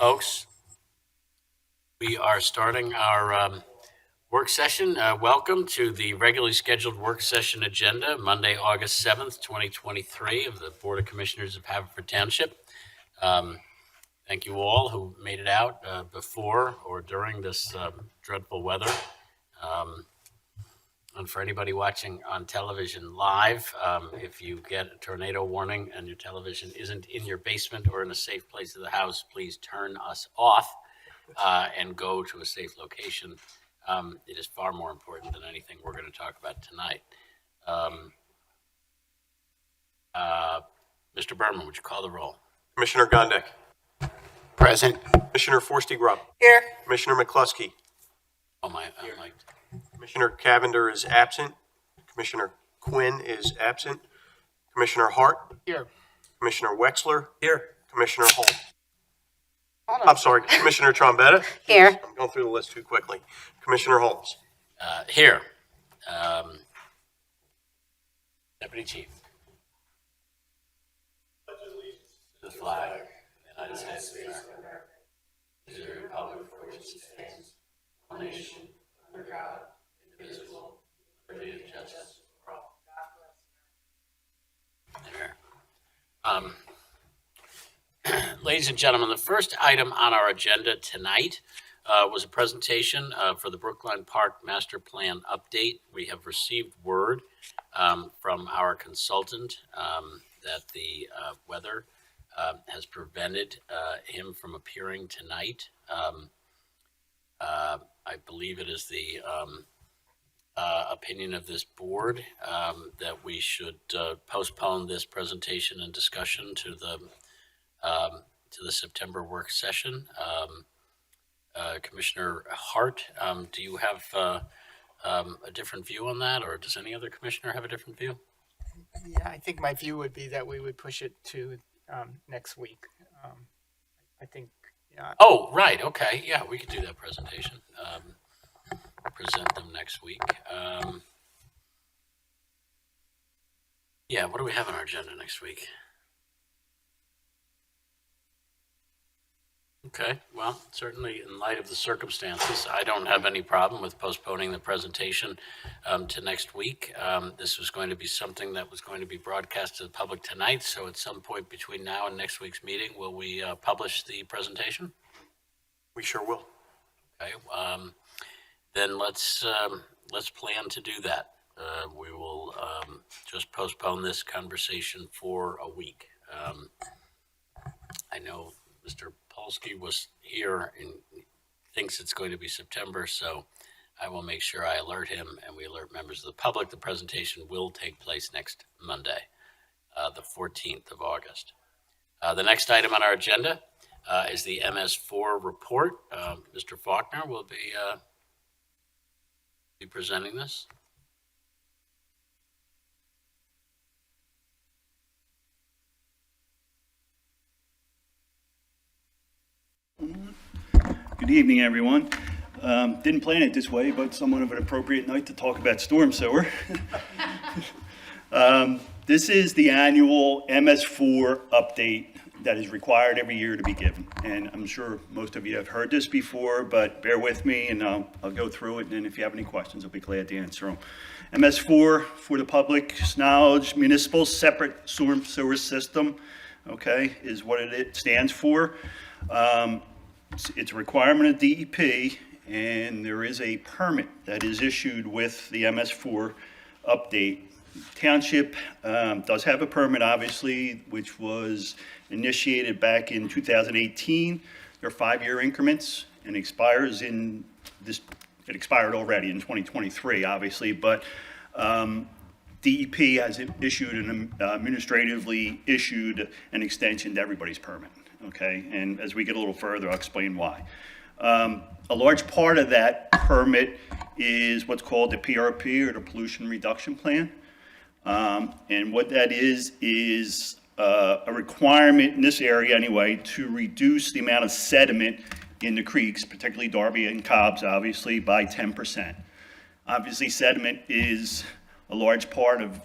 Folks, we are starting our work session. Welcome to the regularly scheduled work session agenda, Monday, August 7th, 2023 of the Board of Commissioners of Haverford Township. Thank you all who made it out before or during this dreadful weather. And for anybody watching on television live, if you get a tornado warning and your television isn't in your basement or in a safe place of the house, please turn us off and go to a safe location. It is far more important than anything we're going to talk about tonight. Mr. Berman, would you call the roll? Commissioner Gondek. Present. Commissioner Forstey-Grubb. Here. Commissioner McCluskey. Oh, my. Commissioner Cavender is absent. Commissioner Quinn is absent. Commissioner Hart. Here. Commissioner Wexler. Here. Commissioner Holt. I'm sorry, Commissioner Trombetta. Here. I'm going through the list too quickly. Commissioner Holmes. Here. Deputy Chief. To the flag of the United States of America, to the republic for which it stands, one nation, under God, indivisible, liberty and justice for all. There. Ladies and gentlemen, the first item on our agenda tonight was a presentation for the Brookline Park Master Plan update. We have received word from our consultant that the weather has prevented him from appearing tonight. I believe it is the opinion of this board that we should postpone this presentation and discussion to the September work session. Commissioner Hart, do you have a different view on that, or does any other commissioner have a different view? Yeah, I think my view would be that we would push it to next week. I think. Oh, right. Okay. Yeah, we could do that presentation. Present them next week. Yeah, what do we have on our agenda next week? Okay, well, certainly in light of the circumstances, I don't have any problem with postponing the presentation to next week. This was going to be something that was going to be broadcast to the public tonight, so at some point between now and next week's meeting, will we publish the presentation? We sure will. Okay, then let's plan to do that. We will just postpone this conversation for a week. I know Mr. Polsky was here and thinks it's going to be September, so I will make sure I alert him and we alert members of the public. The presentation will take place next Monday, the 14th of August. The next item on our agenda is the MS4 report. Mr. Faulkner will be presenting this. Good evening, everyone. Didn't plan it this way, but somewhat of an appropriate night to talk about storm sewer. This is the annual MS4 update that is required every year to be given. And I'm sure most of you have heard this before, but bear with me and I'll go through it. And if you have any questions, I'll be glad to answer them. MS4, for the public's knowledge, Municipal Separate Storm Sewer System, okay, is what it stands for. It's a requirement of DEP, and there is a permit that is issued with the MS4 update. Township does have a permit, obviously, which was initiated back in 2018. They're 5-year increments and expires in this. It expired already in 2023, obviously, but DEP has issued an administratively issued an extension to everybody's permit. Okay, and as we get a little further, I'll explain why. A large part of that permit is what's called the PRP, or the Pollution Reduction Plan. And what that is a requirement in this area anyway to reduce the amount of sediment in the creeks, particularly Darby and Cobb's, obviously, by 10%. Obviously, sediment is a large part of,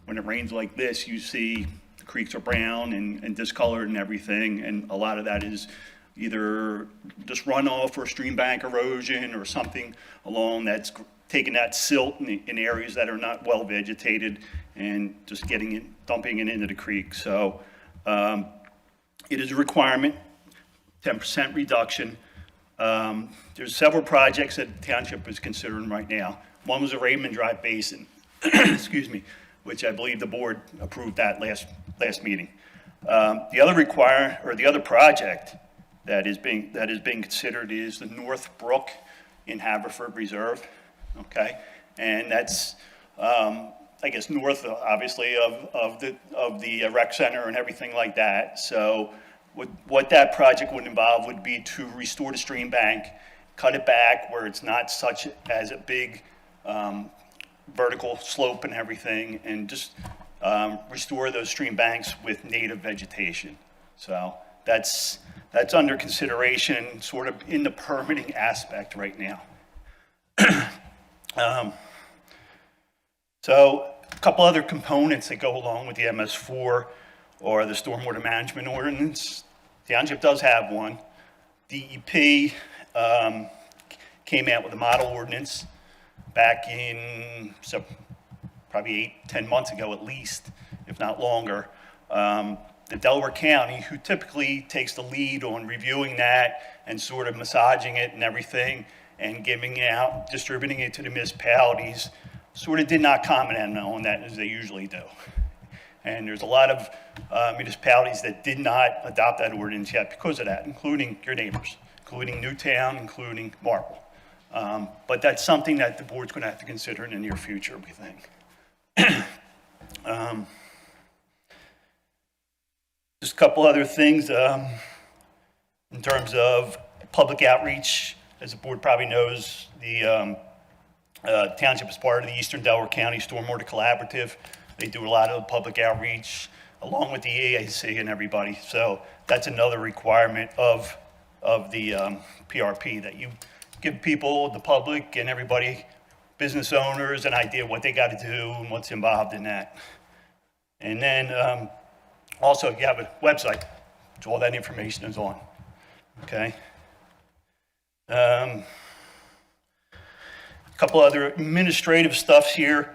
when it rains like this, you see the creeks are brown and discolored and everything, and a lot of that is either just runoff or stream bank erosion or something along that's taking that silt in areas that are not well vegetated and just dumping it into the creek. So it is a requirement, 10% reduction. There's several projects that the township is considering right now. One was a Raymond Drive Basin, excuse me, which I believe the board approved that last meeting. The other project that is being considered is the North Brook in Haverford Reserve, okay? And that's, I guess, north, obviously, of the rec center and everything like that. So what that project would involve would be to restore the stream bank, cut it back where it's not such as a big vertical slope and everything, and just restore those stream banks with native vegetation. So that's under consideration, sort of in the permitting aspect right now. So a couple other components that go along with the MS4 or the stormwater management ordinance. The township does have one. DEP came out with a model ordinance back in, so probably 8-10 months ago at least, if not longer. The Delaware County, who typically takes the lead on reviewing that and sort of massaging it and everything and giving it out, distributing it to the municipalities, sort of did not comment on that as they usually do. And there's a lot of municipalities that did not adopt that ordinance yet because of that, including your neighbors, including Newtown, including Marple. But that's something that the board's going to have to consider in the near future, we think. Just a couple other things in terms of public outreach. As the board probably knows, the township is part of the Eastern Delaware County Stormwater Collaborative. They do a lot of public outreach along with the EAC and everybody. So that's another requirement of the PRP, that you give people, the public and everybody, business owners, an idea of what they got to do and what's involved in that. And then also you have a website, which all that information is on, okay? A couple other administrative stuffs here.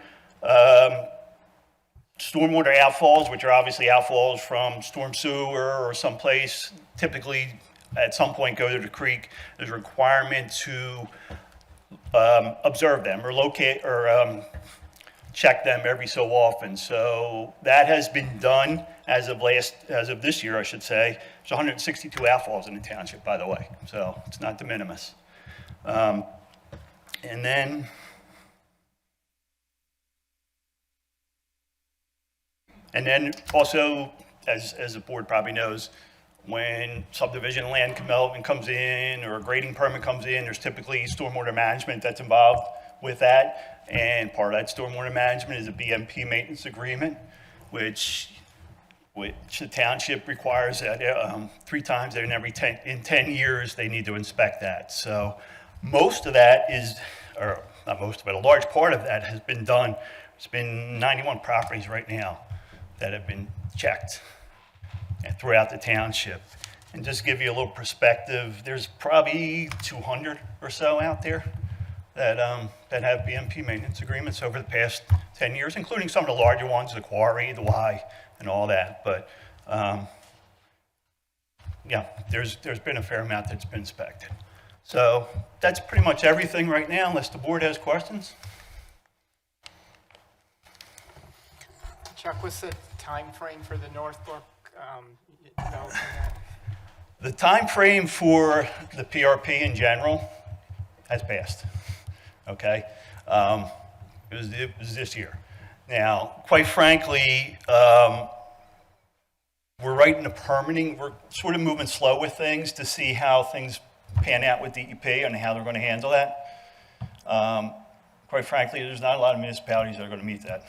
Stormwater outfalls, which are obviously outfalls from storm sewer or someplace, typically at some point go to the creek. There's a requirement to observe them or locate or check them every so often. So that has been done as of this year, I should say. There's 162 outfalls in the township, by the way, so it's not de minimis. And then also, as the board probably knows, when subdivision land development comes in or a grading permit comes in, there's typically stormwater management that's involved with that. And part of that stormwater management is a BMP maintenance agreement, which the township requires that 3 times in every 10 years, they need to inspect that. So most of that is, or not most of it, a large part of that has been done. It's been 91 properties right now that have been checked throughout the township. And just to give you a little perspective, there's probably 200 or so out there that have BMP maintenance agreements over the past 10 years, including some of the larger ones, the Quarry, the Y, and all that. But yeah, there's been a fair amount that's been inspected. So that's pretty much everything right now, unless the board has questions. Chuck, what's the time frame for the Northbrook development? The time frame for the PRP in general has passed, okay? It was this year. Now, quite frankly, we're right in the permitting. We're sort of moving slow with things to see how things pan out with DEP and how they're going to handle that. Quite frankly, there's not a lot of municipalities that are going to meet that,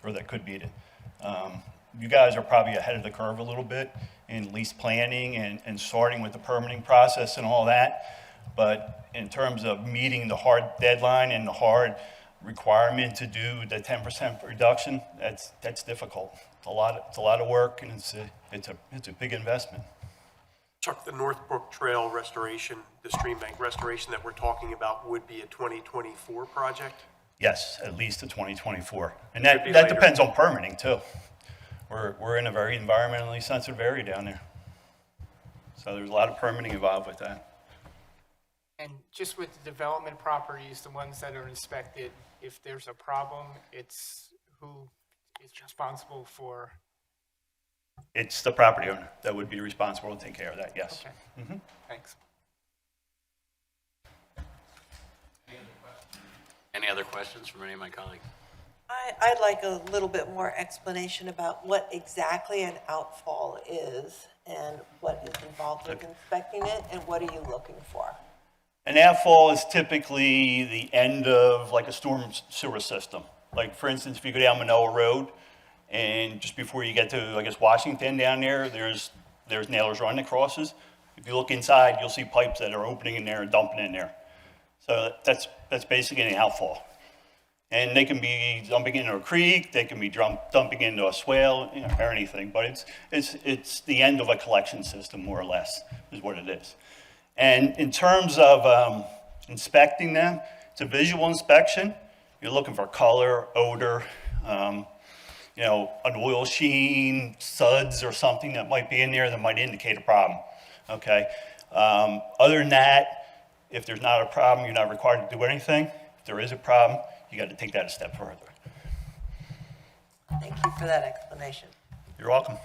or that could meet it. You guys are probably ahead of the curve a little bit in lease planning and starting with the permitting process and all that. But in terms of meeting the hard deadline and the hard requirement to do the 10% reduction, that's difficult. It's a lot of work, and it's a big investment. Chuck, the Northbrook Trail restoration, the stream bank restoration that we're talking about would be a 2024 project? Yes, at least to 2024. And Could be that later. depends on permitting too. We're in a very environmentally sensitive area down there. So there's a lot of permitting involved with that. And just with the development properties, the ones that are inspected, if there's a problem, it's who is responsible for? It's the property owner that would be responsible to take care of that, yes. Okay. Thanks. Any other questions from any of my colleagues? I'd like a little bit more explanation about what exactly an outfall is and what is involved with inspecting it, and what are you looking for? An outfall is typically the end of like a storm sewer system. Like for instance, if you go down Manoa Road and just before you get to, I guess, Washington down there, there's nailers running crosses. If you look inside, you'll see pipes that are opening in there and dumping in there. So that's basically an outfall. And they can be dumping into a creek, they can be dumping into a swale, you know, or anything. But it's the end of a collection system, more or less, is what it is. And in terms of inspecting them, it's a visual inspection. You're looking for color, odor, you know, an oil sheen, suds or something that might be in there that might indicate a problem, okay? Other than that, if there's not a problem, you're not required to do anything. If there is a problem, you got to take that a step further. Thank you for that explanation. You're welcome.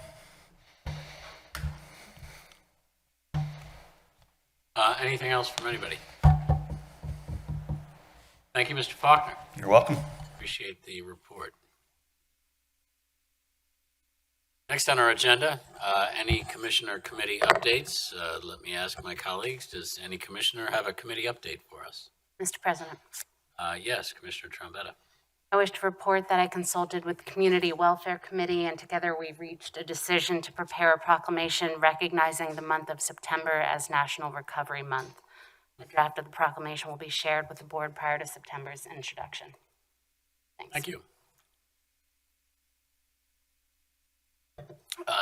Anything else from anybody? Thank you, Mr. Faulkner. You're welcome. Appreciate the report. Next on our agenda, any commissioner committee updates? Let me ask my colleagues, does any commissioner have a committee update for us? Mr. President, Yes, Commissioner Trombetta. I wish to report that I consulted with the Community Welfare Committee, and together we reached a decision to prepare a proclamation recognizing the month of September as National Recovery Month. The draft of the proclamation will be shared with the board prior to September's introduction. Thanks. Thank you.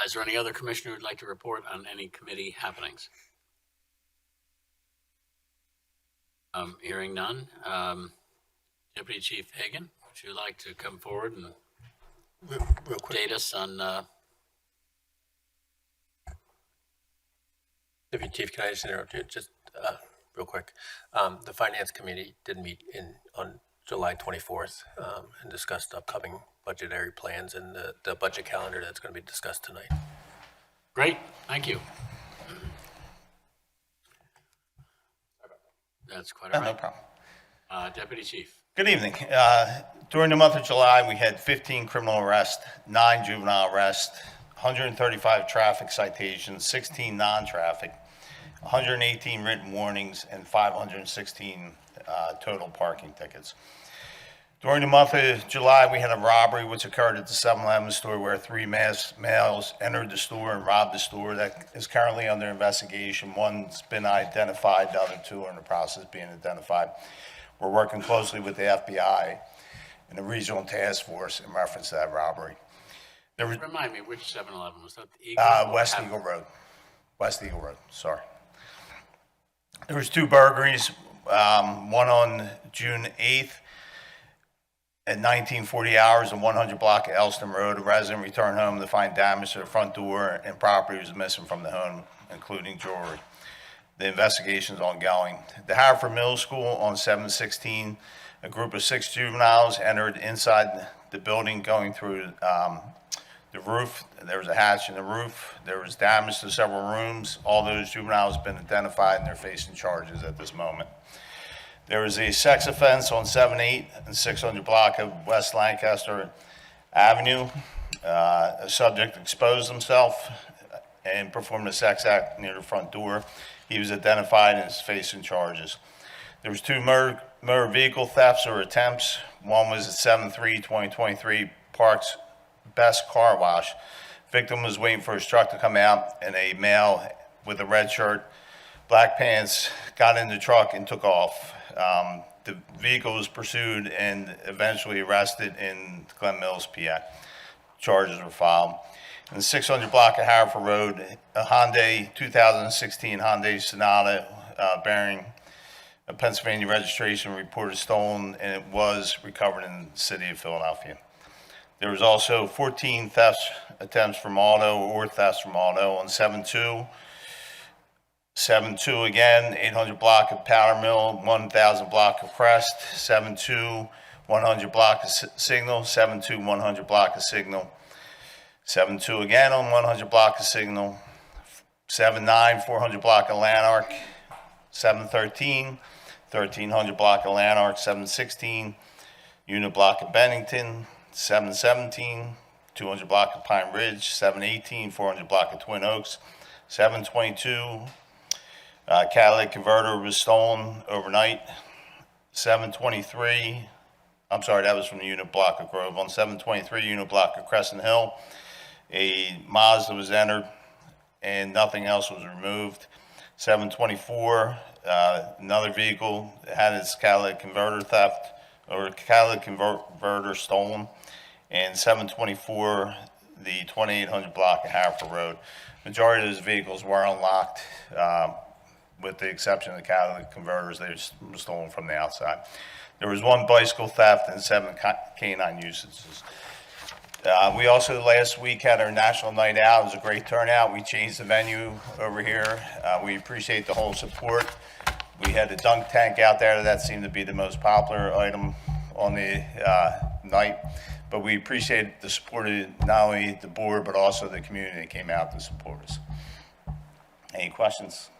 Is there any other commissioner who'd like to report on any committee happenings? Hearing none. Deputy Chief Hagan, would you like to come forward and Real quick, update us on, Deputy Chief, can I just interrupt you? Just real quick. The Finance Committee did meet on July 24th and discussed upcoming budgetary plans and the budget calendar that's going to be discussed tonight. great, thank you. That's quite all No right. problem. Deputy Chief. Good evening. During the month of July, we had 15 criminal arrests, 9 juvenile arrests, 135 traffic citations, 16 non-traffic, 118 written warnings, and 516 total parking tickets. During the month of July, we had a robbery which occurred at the 7-Eleven store where 3 masked males entered the store and robbed the store. That is currently under investigation. One's been identified, the other 2 are in the process of being identified. We're working closely with the FBI and the regional task force in reference to that robbery. There was Remind me, which 7-Eleven was that? The Eagle? West Eagle Road. West Eagle Road, sorry. There was 2 burglaries, one on June 8th at 1940 hours on 100 block of Elston Road. A resident returned home to find damage to the front door and property was missing from the home, including jewelry. The investigation is ongoing. The Haverford Middle School on 7/16, a group of 6 juveniles entered inside the building going through the roof. There was a hatch in the roof. There was damage to several rooms. All those juveniles have been identified and they're facing charges at this moment. There was a sex offense on 7/8 and 600 block of West Lancaster Avenue. A subject exposed himself and performed a sex act near the front door. He was identified and is facing charges. There was 2 motor vehicle thefts or attempts. One was at 7/3/2023 Parks Best Car Wash. Victim was waiting for his truck to come out, and a male with a red shirt, black pants, got in the truck and took off. The vehicle was pursued and eventually arrested in Glen Mills, PA. Charges were filed. and 600 block of Haverford Road, a Hyundai 2016 Hyundai Sonata bearing a Pennsylvania registration reported stolen, and it was recovered in the city of Philadelphia. There was also 14 thefts attempts from auto or thefts from auto on 7-2. 7-2 again, 800 block of Powder Mill, 1,000 block of Crest, 7-2, 100 block of Signal, 7-2, 100 block of Signal, 7-2 again on 100 block of Signal, 7-9, 400 block of Lanark, 7-13, 1,300 block of Lanark, 7-16, unit block of Bennington, 7-17, 200 block of Pine Ridge, 7-18, 400 block of Twin Oaks, 7-22, catalytic converter was stolen overnight, 7-23, I'm sorry, that was from the unit block of Grove. On 7-23, unit block of Crescent Hill, a Mazda was entered and nothing else was removed. 7-24, another vehicle had its catalytic converter theft or catalytic converter stolen. And 7-24, the 2800 block of Haverford Road. Majority of those vehicles were unlocked, with the exception of the catalytic converters. They were stolen from the outside. There was one bicycle theft and 7 canine usages. We also last week had our National Night Out. It was a great turnout. We changed the venue over here. We appreciate the whole support. We had the dunk tank out there. That seemed to be the most popular item on the night. But we appreciate the support of not only the board, but also the community that came out to support us. Any questions?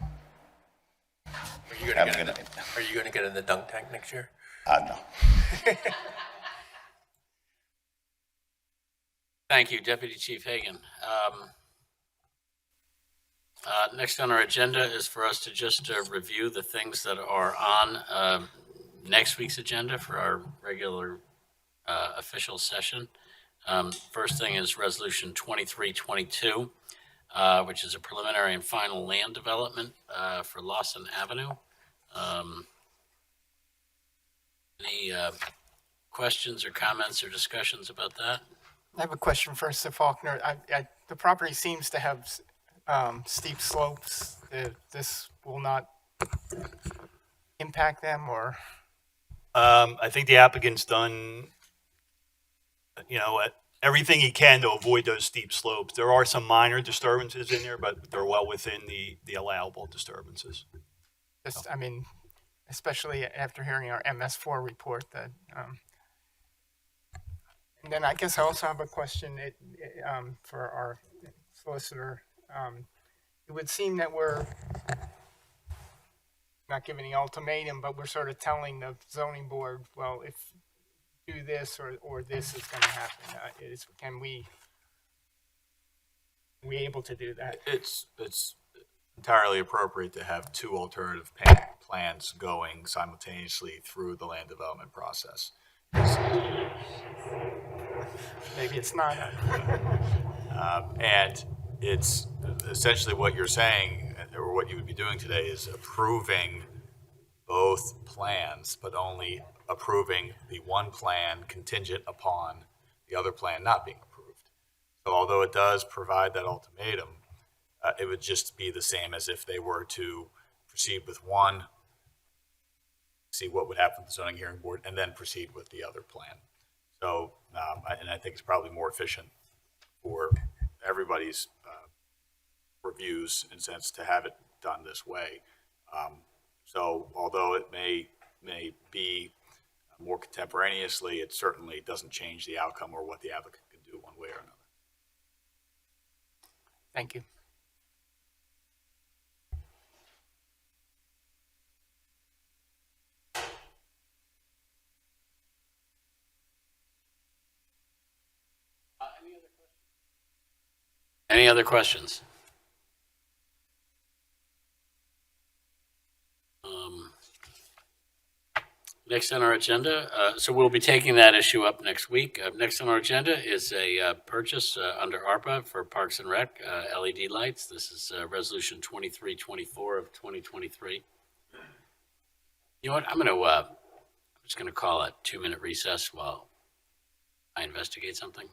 Are you Have going a to good get night. Are you going to get in the dunk tank next year? No. Thank you, Deputy Chief Hagan. Next on our agenda is for us to just review the things that are on next week's agenda for our regular official session. First thing is Resolution 2322, which is a preliminary and final land development for Lawson Avenue. Any questions or comments or discussions about that? I have a question first to Faulkner. The property seems to have steep slopes. This will not impact them, or? I think the applicant's done, everything he can to avoid those steep slopes. There are some minor disturbances in there, but they're well within the allowable disturbances. Just, I mean, especially after hearing our MS4 report that, and then I guess I also have a question for our solicitor. It would seem that we're not giving an ultimatum, but we're sort of telling the zoning board, well, if do this or this is going to happen. Can we able to do that? It's entirely appropriate to have 2 alternative plans going simultaneously through the land development process. Maybe it's not. And it's essentially what you're saying, or what you would be doing today, is approving both plans, but only approving the one plan contingent upon the other plan not being approved. So although it does provide that ultimatum, it would just be the same as if they were to proceed with one, see what would happen with the zoning hearing board, and then proceed with the other plan. So, and I think it's probably more efficient for everybody's reviews, in a sense, to have it done this way. So although it may be more contemporaneously, it certainly doesn't change the outcome or what the applicant can do one way or another. Thank you. Any other questions? Next on our agenda, so we'll be taking that issue up next week. Next on our agenda is a purchase under ARPA for Parks and Rec LED lights. This is Resolution 2324 of 2023. You know what? I'm just gonna call a 2-minute recess while I investigate something.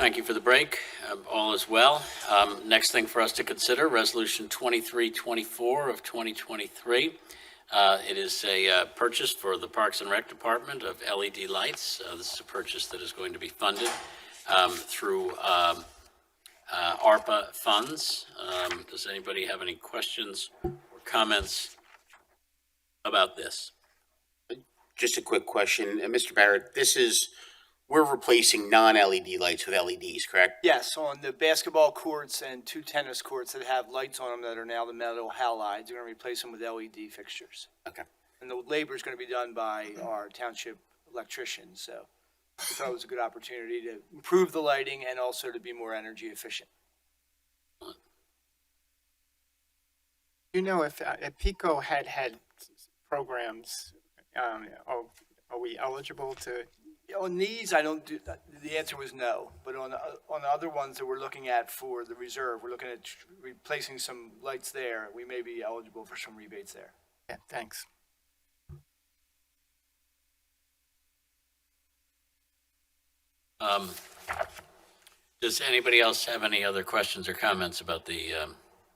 Thank you for the break. All is well. Next thing for us to consider, Resolution 2324 of 2023. It is a purchase for the Parks and Rec Department of LED lights. This is a purchase that is going to be funded through ARPA funds. Does anybody have any questions or comments about this? Just a quick question. Mr. Barrett, we're replacing non-LED lights with LEDs, correct? Yes, on the basketball courts and 2 tennis courts that have lights on them that are now the metal halides, we're going to replace them with LED fixtures. Okay. And the labor is going to be done by our township electricians, so I thought it was a good opportunity to improve the lighting and also to be more energy efficient. You know, if PICO had programs, are we eligible to? On these, I don't do, the answer was no, but on the other ones that we're looking at for the reserve, we're looking at replacing some lights there. We may be eligible for some rebates there. Yeah, thanks. Does anybody else have any other questions or comments about the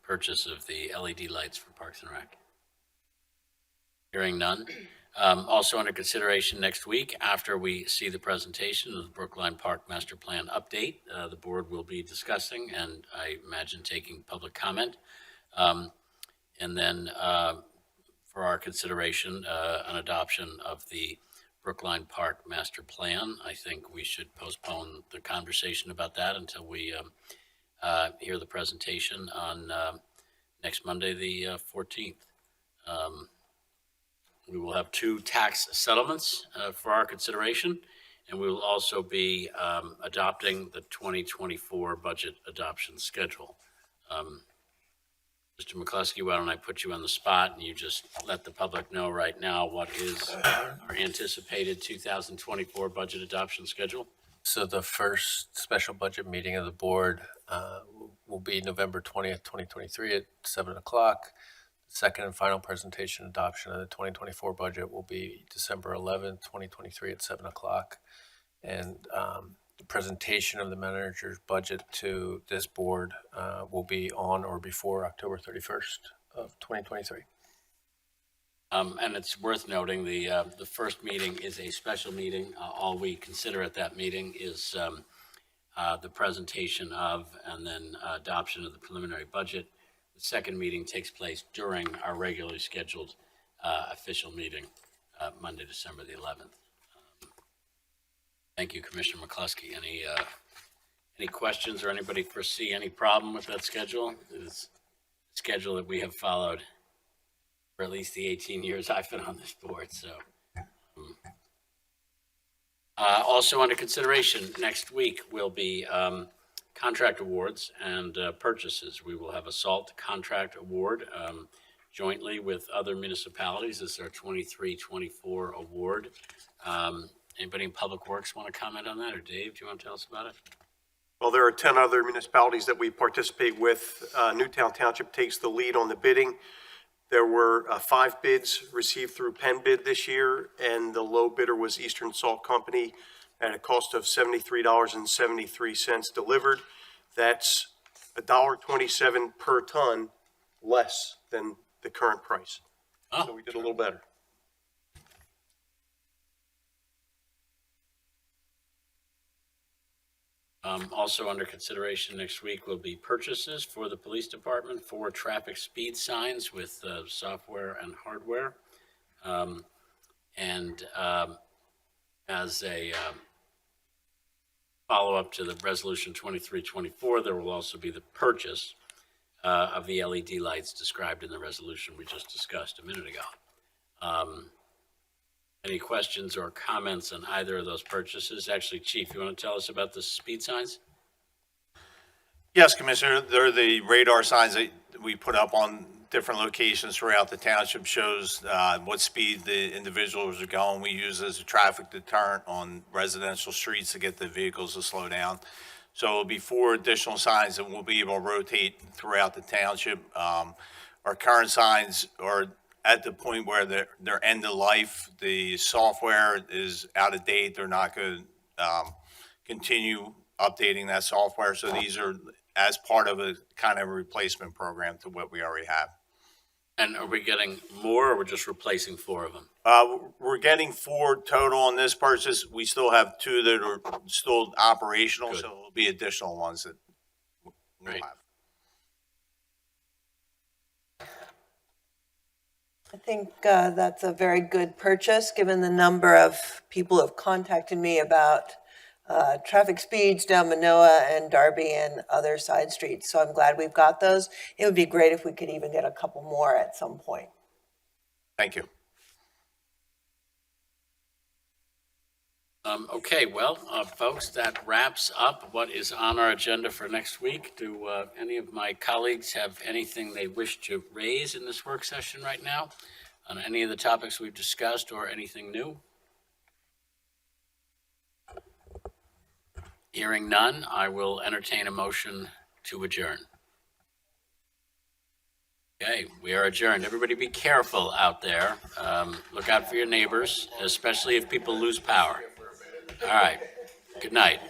purchase of the LED lights for Parks and Rec? Hearing none. Also under consideration next week, after we see the presentation of the Brookline Park Master Plan update, the board will be discussing and I imagine taking public comment. And then for our consideration, an adoption of the Brookline Park Master Plan. I think we should postpone the conversation about that until we hear the presentation on next Monday, the 14th. We will have 2 tax settlements for our consideration, and we will also be adopting the 2024 budget adoption schedule. Mr. McCluskey, why don't I put you on the spot and you just let the public know right now what is our anticipated 2024 budget adoption schedule? So the first special budget meeting of the board will be November 20th, 2023 at 7 o'clock. The second and final presentation adoption of the 2024 budget will be December 11th, 2023 at 7 o'clock. And the presentation of the manager's budget to this board will be on or before October 31st of 2023. And it's worth noting the first meeting is a special meeting. All we consider at that meeting is the presentation of and then adoption of the preliminary budget. The second meeting takes place during our regularly scheduled official meeting, Monday, December the 11th. Thank you, Commissioner McCluskey. Any questions or anybody foresee any problem with that schedule? It is a schedule that we have followed for at least the 18 years I've been on this board. So, also under consideration next week will be contract awards and purchases. We will have a SALT contract award jointly with other municipalities. This is our 23-24 award. Anybody in Public Works want to comment on that? Or Dave, do you want to tell us about it? Well, there are 10 other municipalities that we participate with. Newtown Township takes the lead on the bidding. There were 5 bids received through Penn Bid this year, and the low bidder was Eastern Salt Company at a cost of $73.73 delivered. That's $1.27 per ton less than the current price. So we did a little better. Also under consideration next week will be purchases for the police department for traffic speed signs with software and hardware. As a follow-up to the resolution 2324, there will also be the purchase of the LED lights described in the resolution we just discussed a minute ago. Any questions or comments on either of those purchases? Actually, Chief, you want to tell us about the speed signs? Yes, Commissioner, they're the radar signs that we put up on different locations throughout the township, shows what speed the individuals are going. We use it as a traffic deterrent on residential streets to get the vehicles to slow down. So it'll be 4 additional signs that we'll be able to rotate throughout the township. Our current signs are at the point where they're end of life. The software is out of date. They're not going to continue updating that software. So these are as part of a kind of replacement program to what we already have. And are we getting more, or we're just replacing 4 of them? We're getting 4 total on this purchase. We still have 2 that are still operational, Good. so there'll be additional ones that we'll Great. have. I think that's a very good purchase, given the number of people who have contacted me about traffic speeds down Manoa and Darby and other side streets. So I'm glad we've got those. It would be great if we could even get a couple more at some point. Thank you. Okay, well, folks, that wraps up what is on our agenda for next week. Do any of my colleagues have anything they wish to raise in this work session right now on any of the topics we've discussed or anything new? Hearing none, I will entertain a motion to adjourn. Okay, we are adjourned. Everybody be careful out there. Look out for your neighbors, especially if people lose power. All right, good night.